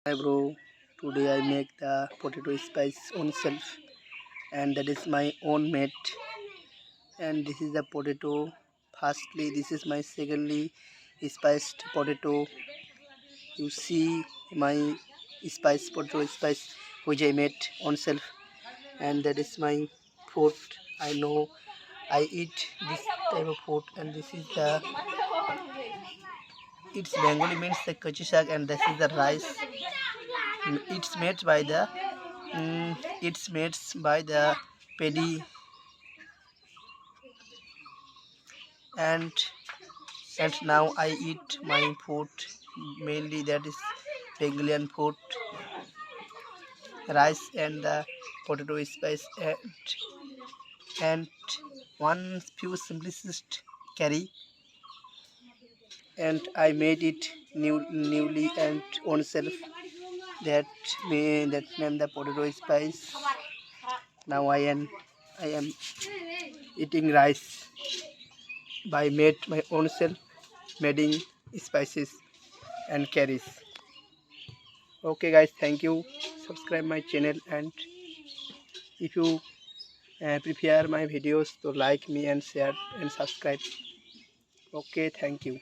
Hi bro, today I make the potato spice on self, and that is my own made, and this is the potato. Firstly, this is my secondly spiced potato. You see my spice potato spice which I made on self, and that is my food. I know I eat this type of food, and this is the it's Bengali means the kachi shak, and this is the rice. It's made by the it's made by the paddy, and now I eat my food, mainly that is Bengali food, rice and the potato spice, and one few simplicist curry, and I made it newly and on self, that that name the potato spice. Now I am eating rice by made my own self, making spices and curries. Okay guys, thank you. Subscribe my channel, and if you prefer my videos, so like me and share and subscribe. Okay, thank you.